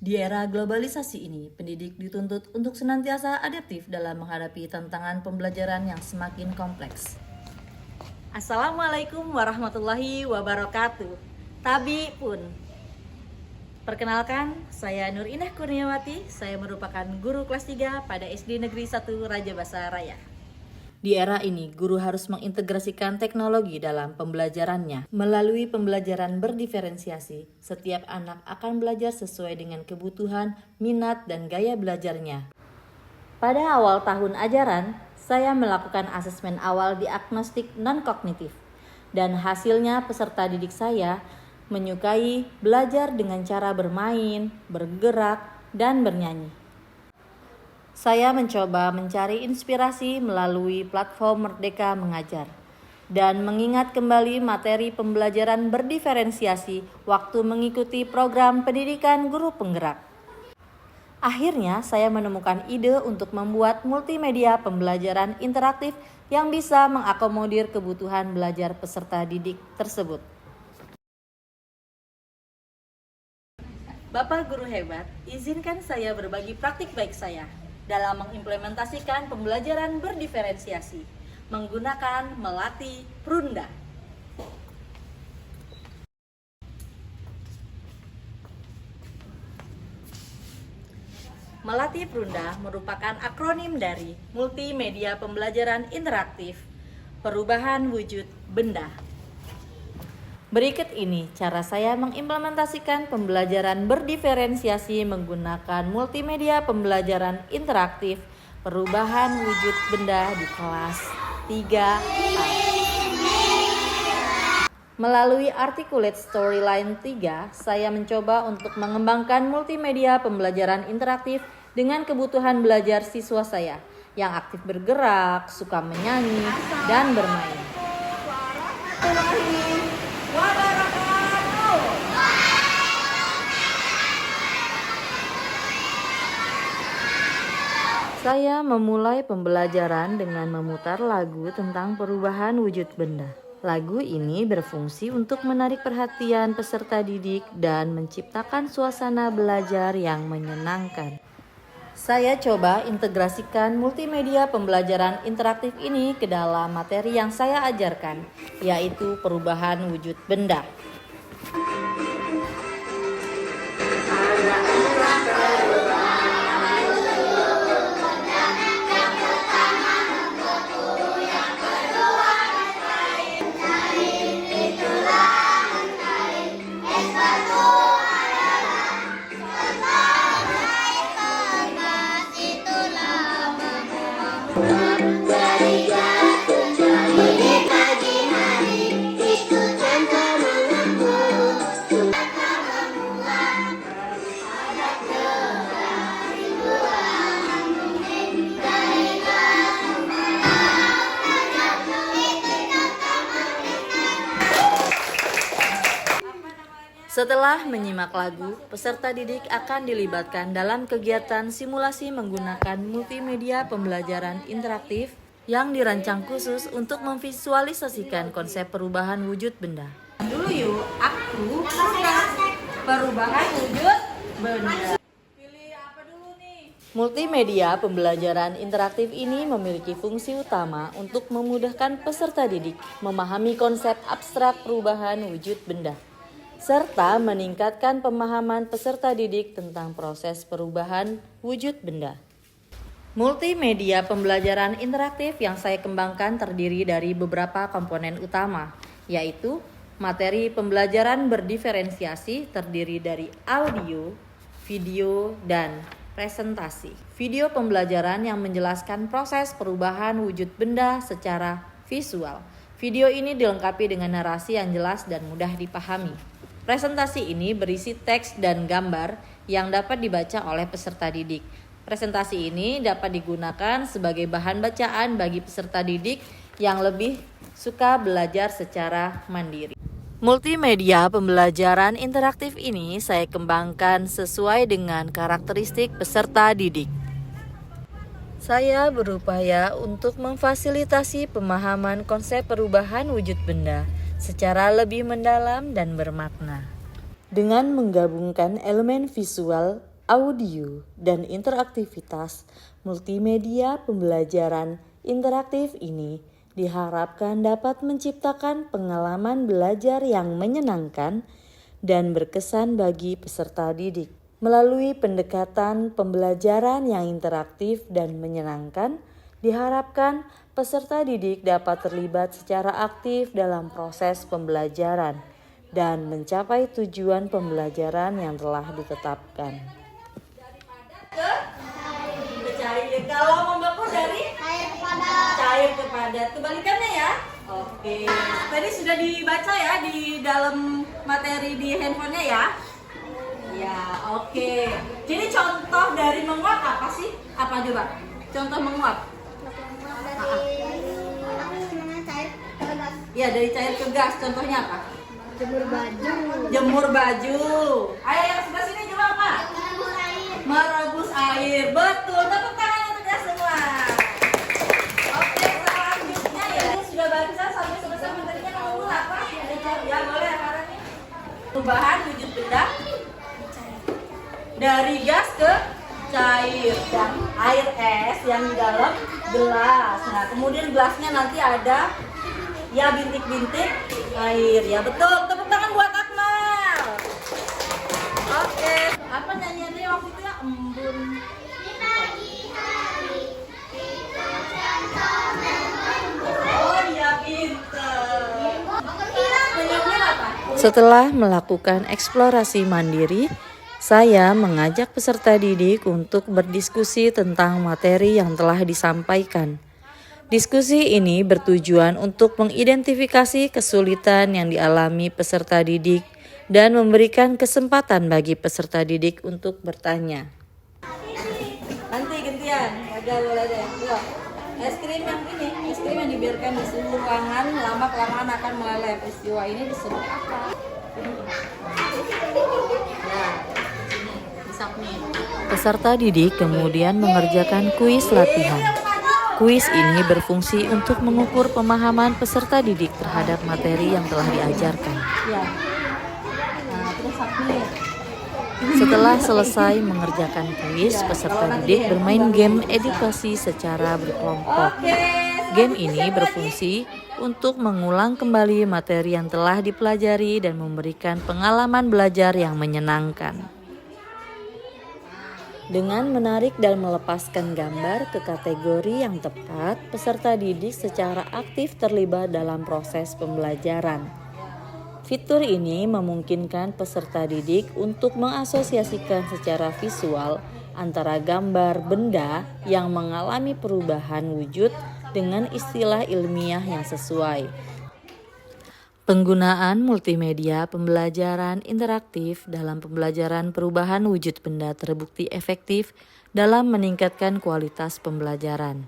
Di era globalisasi ini, pendidik dituntut untuk senantiasa adaptif dalam menghadapi tantangan pembelajaran yang semakin kompleks. Assalamualaikum warahmatullahi wabarakatuh. Tabi pun. Perkenalkan, saya Nur Indah Kurniawati. Saya merupakan guru kelas 3 pada SD Negeri 1 Raja Basa Raya. Di era ini, guru harus mengintegrasikan teknologi dalam pembelajarannya. Melalui pembelajaran berdiferensiasi, setiap anak akan belajar sesuai dengan kebutuhan, minat, dan gaya belajarnya. Pada awal tahun ajaran, saya melakukan asesmen awal diagnostik non-kognitif. Dan hasilnya peserta didik saya menyukai belajar dengan cara bermain, bergerak, dan bernyanyi. Saya mencoba mencari inspirasi melalui platform Merdeka Mengajar dan mengingat kembali materi pembelajaran berdiferensiasi waktu mengikuti program pendidikan guru penggerak. Akhirnya saya menemukan ide untuk membuat multimedia pembelajaran interaktif yang bisa mengakomodir kebutuhan belajar peserta didik tersebut. Bapak Guru hebat, izinkan saya berbagi praktik baik saya dalam mengimplementasikan pembelajaran berdiferensiasi menggunakan melatih Prunda. Melatih Prunda merupakan akronim dari Multimedia Pembelajaran Interaktif Perubahan Wujud Benda. Berikut ini cara saya mengimplementasikan pembelajaran berdiferensiasi menggunakan multimedia pembelajaran interaktif perubahan wujud benda di kelas 3A. Melalui Articulate Storyline 3, saya mencoba untuk mengembangkan multimedia pembelajaran interaktif dengan kebutuhan belajar siswa saya yang aktif bergerak, suka menyanyi, dan bermain. Saya memulai pembelajaran dengan memutar lagu tentang perubahan wujud benda. Lagu ini berfungsi untuk menarik perhatian peserta didik dan menciptakan suasana belajar yang menyenangkan. Saya coba integrasikan multimedia pembelajaran interaktif ini ke dalam materi yang saya ajarkan, yaitu perubahan wujud benda. Setelah menyimak lagu, peserta didik akan dilibatkan dalam kegiatan simulasi menggunakan multimedia pembelajaran interaktif yang dirancang khusus untuk memvisualisasikan konsep perubahan wujud benda. Dulu yuk, aku perubahan wujud benda. Pilih apa dulu nih? Multimedia pembelajaran interaktif ini memiliki fungsi utama untuk memudahkan peserta didik memahami konsep abstrak perubahan wujud benda, serta meningkatkan pemahaman peserta didik tentang proses perubahan wujud benda. Multimedia pembelajaran interaktif yang saya kembangkan terdiri dari beberapa komponen utama, yaitu materi pembelajaran berdiferensiasi terdiri dari audio, video, dan presentasi. Video pembelajaran yang menjelaskan proses perubahan wujud benda secara visual. Video ini dilengkapi dengan narasi yang jelas dan mudah dipahami. Presentasi ini berisi teks dan gambar yang dapat dibaca oleh peserta didik. Presentasi ini dapat digunakan sebagai bahan bacaan bagi peserta didik yang lebih suka belajar secara mandiri. Multimedia pembelajaran interaktif ini saya kembangkan sesuai dengan karakteristik peserta didik. Saya berupaya untuk memfasilitasi pemahaman konsep perubahan wujud benda secara lebih mendalam dan bermakna. Dengan menggabungkan elemen visual, audio, dan interaktivitas multimedia pembelajaran interaktif ini diharapkan dapat menciptakan pengalaman belajar yang menyenangkan dan berkesan bagi peserta didik. Melalui pendekatan pembelajaran yang interaktif dan menyenangkan, diharapkan peserta didik dapat terlibat secara aktif dalam proses pembelajaran dan mencapai tujuan pembelajaran yang telah ditetapkan. Kalau membeku dari cair ke padat, kebalikannya ya. Oke, tadi sudah dibaca ya di dalam materi di handphonenya ya. Ya, oke. Jadi contoh dari menguap apa sih? Apa coba? Contoh menguap. Ya, dari cair ke gas. Contohnya apa? Jemur baju. Jemur baju. Ayo yang sebelah sini coba apa? Merebus air. Betul. Tepuk tangan untuk kita semua. Oke, selanjutnya ya. Sudah baca sampai selesai materinya kamu apa? Ya, boleh apa nih? Perubahan wujud benda dari gas ke cair dan air es yang di dalam gelas. Nah, kemudian gelasnya nanti ada ya bintik-bintik air. Ya betul. Tepuk tangan buat Akmal. Oke. Apa nyanyiannya waktu itu ya? Embun. Oh iya, pinter. Penyanyian apa? Setelah melakukan eksplorasi mandiri, saya mengajak peserta didik untuk berdiskusi tentang materi yang telah disampaikan. Diskusi ini bertujuan untuk mengidentifikasi kesulitan yang dialami peserta didik dan memberikan kesempatan bagi peserta didik untuk bertanya. Nanti gantian, agak boleh deh. Yuk. Es krim yang dibiarkan di suhu ruangan lama-kelamaan akan meleleh. Peristiwa ini disebut apa? Nah. Peserta didik kemudian mengerjakan kuis latihan. Kuis ini berfungsi untuk mengukur pemahaman peserta didik terhadap materi yang telah diajarkan. Setelah selesai mengerjakan kuis, peserta didik bermain game edukasi secara berkelompok. Game ini berfungsi untuk mengulang kembali materi yang telah dipelajari dan memberikan pengalaman belajar yang menyenangkan. Dengan menarik dan melepaskan gambar ke kategori yang tepat, peserta didik secara aktif terlibat dalam proses pembelajaran. Fitur ini memungkinkan peserta didik untuk mengasosiasikan secara visual antara gambar benda yang mengalami perubahan wujud dengan istilah ilmiah yang sesuai. Penggunaan multimedia pembelajaran interaktif dalam pembelajaran perubahan wujud benda terbukti efektif dalam meningkatkan kualitas pembelajaran.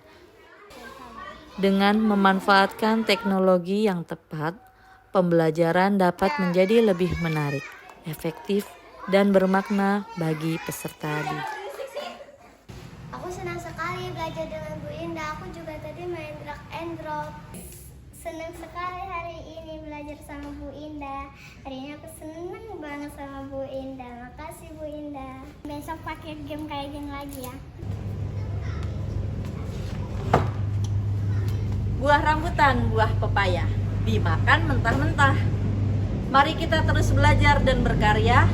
Dengan memanfaatkan teknologi yang tepat, pembelajaran dapat menjadi lebih menarik, efektif, dan bermakna bagi peserta didik. Aku senang sekali belajar dengan Bu Indah. Aku juga tadi main drag and drop. Senang sekali hari ini belajar sama Bu Indah. Hari ini aku senang banget sama Bu Indah. Makasih Bu Indah. Besok pakai game kayak gini lagi ya. Buah rambutan, buah pepaya, dimakan mentah-mentah. Mari kita terus belajar dan berkarya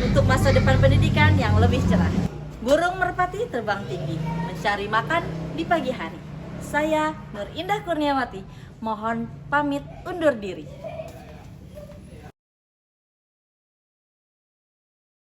untuk masa depan pendidikan yang lebih cerah. Burung merpati terbang tinggi, mencari makan di pagi hari. Saya Nur Indah Kurniawati, mohon pamit undur diri.